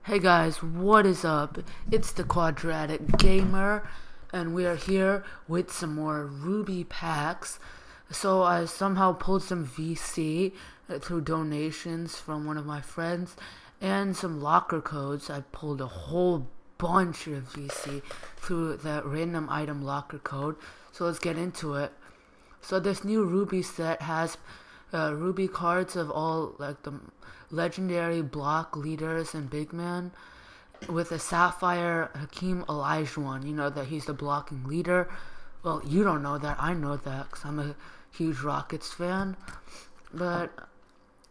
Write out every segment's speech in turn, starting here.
Hey guys, what is up? It's the Quadratic Gamer, and we are here with some more Ruby packs. So I somehow pulled some VC through donations from one of my friends, and some locker codes. I pulled a whole bunch of VC through the random item locker code. So let's get into it. So this new Ruby set has Ruby cards of all like the legendary block leaders and big man, with a Sapphire Hakeem Olajuwon. You know that he's the blocking leader. Well, you don't know that. I know that because I'm a huge Rockets fan. But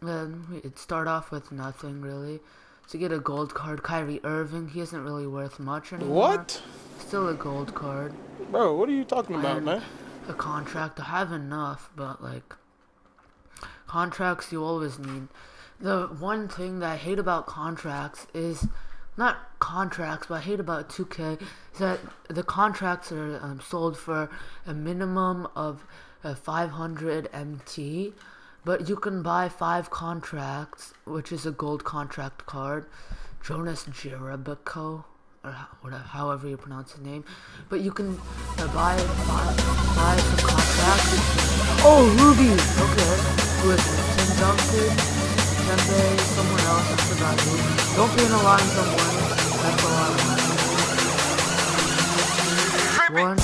it start off with nothing really. To get a gold card, Kyrie Irving. He isn't really worth much anymore. What? Still a gold card. Bro, what are you talking about, man? A contract. I have enough, but like contracts you always need. The one thing that I hate about contracts is not contracts, but I hate about 2K is that the contracts are sold for a minimum of 500 MT, but you can buy 5 contracts, which is a gold contract card. Jonas Jerebko, or whatever, however you pronounce his name, but you can buy some contracts. Oh, Rubies! Okay. Who is it? Tim Duncan? Someone else, I forgot who. Don't be in a line someone. That's a lot. One.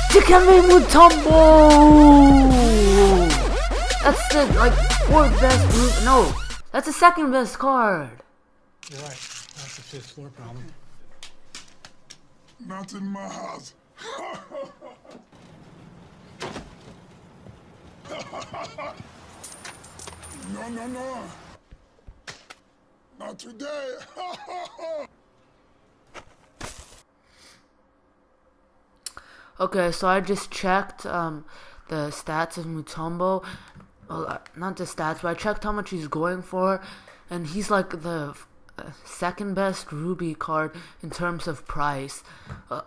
Dikembe Mutombo! That's the, like, 4th best move. No, that's the 2nd best card. You're right. That's the 5th floor problem. Not in my house. No. Not today. Okay, so I just checked the stats of Mutombo. Well, not the stats, but I checked how much he's going for, and he's like the 2nd best Ruby card in terms of price.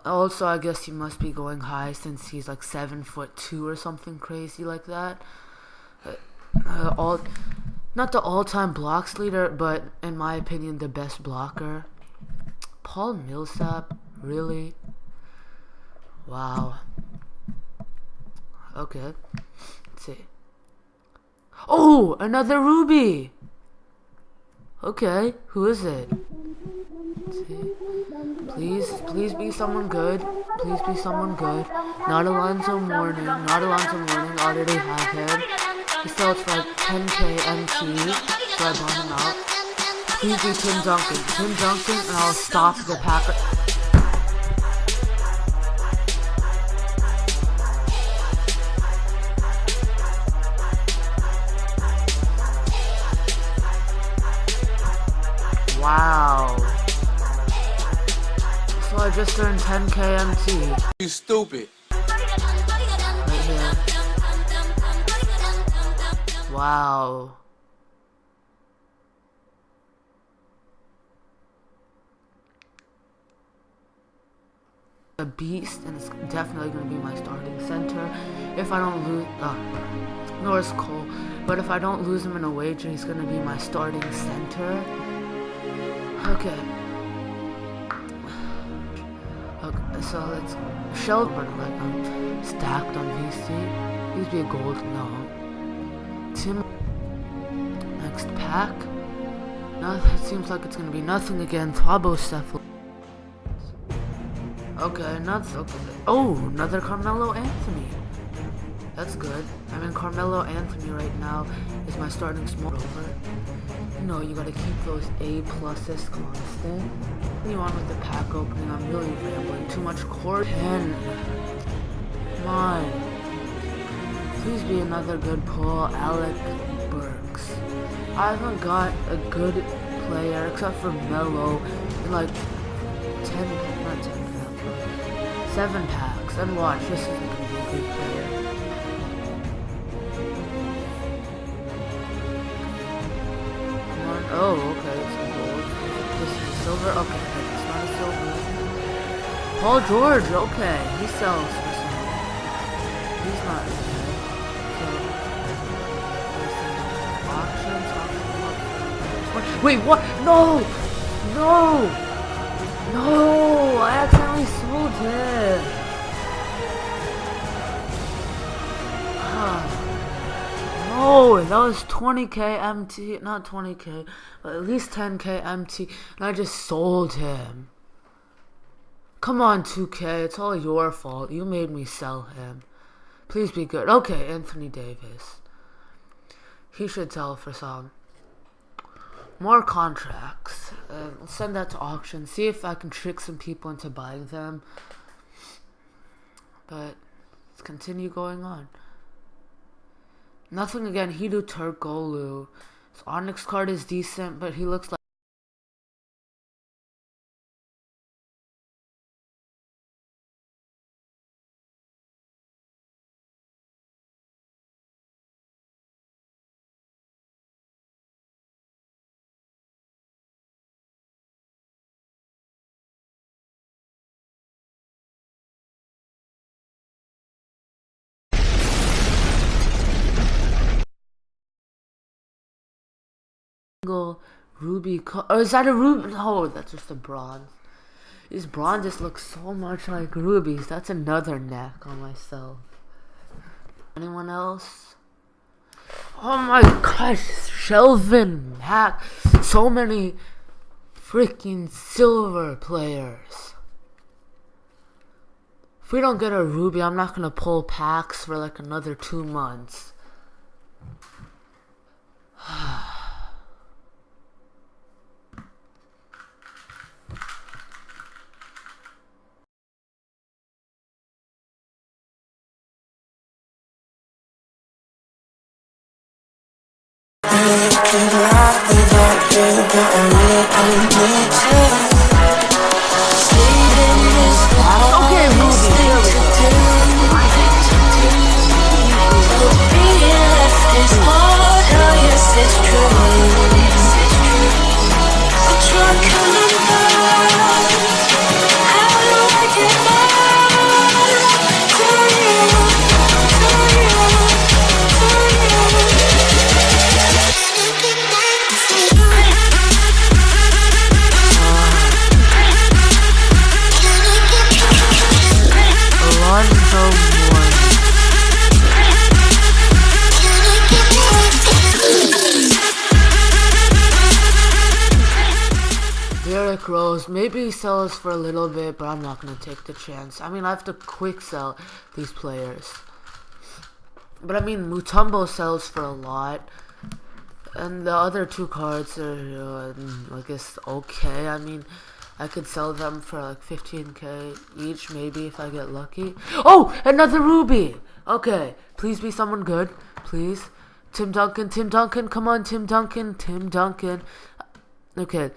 Also, I guess he must be going high since he's like 7'2" or something crazy like that. Not the all-time blocks leader, but in my opinion, the best blocker. Paul Millsap, really? Wow. Okay, let's see. Oh, another Ruby. Okay, who is it? Let's see. Please be someone good. Please be someone good. Not Alonzo Mourning. Already have him. He sells for like 10k MT, so I bought him out. Please be Tim Duncan, and I'll stop the pack. Wow. So I just earned 10k MT. You stupid. Right here. Wow. A beast, and it's definitely going to be my starting center. If I don't lose, Norris Cole, but if I don't lose him in a wager, he's going to be my starting center. Okay, so let's Shelburne, like I'm stacked on VC. Please be a gold, no. Tim, next pack. No, it seems like it's gonna be nothing again. Throbocephalus. Okay, another Carmelo Anthony. That's good. I mean, Carmelo Anthony right now is my starting small over. No, you gotta keep those A pluses constant. Continue on with the pack opening. I'm really rambling. Too much core 10. Come on. Please be another good pull. Alec Burks. I haven't got a good player except for Melo in like 7 packs. And watch, this is gonna be a good player. Oh, okay, it's a gold. This is silver? Okay, it's not a silver. Paul George, okay, he sells for some. He's not okay. So, auctions. Wait, what? No! No! No! I accidentally sold him! No! That was 20k MT, not 20k, but at least 10k MT, and I just sold him. Come on, 2k, it's all your fault. You made me sell him. Please be good. Okay, Anthony Davis. He should sell for some more contracts. I'll send that to auction. See if I can trick some people into buying them. But let's continue going on. Nothing again. Hidu Turkoglu. His Onyx card is decent, but he looks like Ruby. Or is that a Ruby? No, that's just a bronze. These bronzes look so much like rubies. That's another neck on myself. Anyone else? Oh my gosh, Shelvin Hack. So many freaking silver players. If we don't get a Ruby, I'm not gonna pull packs for like another 2 months. Okay, Ruby, here we go. Rose, maybe he sells for a little bit, but I'm not gonna take the chance. I mean, I have to quick sell these players. But I mean, Mutombo sells for a lot, and the other 2 cards are, I guess, okay. I mean, I could sell them for like 15k each, maybe, if I get lucky. Oh, another Ruby! Okay, please be someone good, please. Tim Duncan, come on, Tim Duncan. Okay.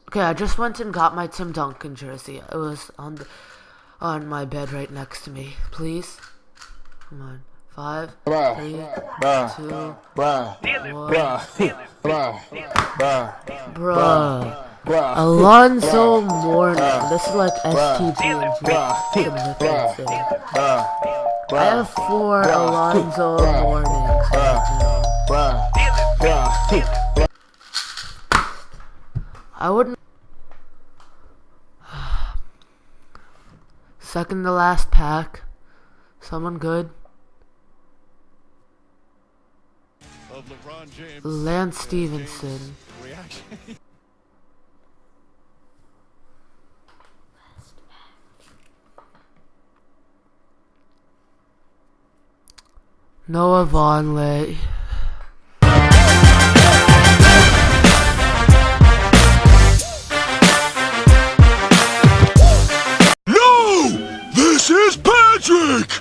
Okay, I just went and got my Tim Duncan jersey. It was on my bed right next to me. Please, come on. 5, 3, 2, 1. Bruh. Alonzo Mourning. This is like STG I have 4 Alonzo Mournings right now. I wouldn't. Second to last pack. Someone good. Lance Stevenson. Noah Vonleh. This is Patrick!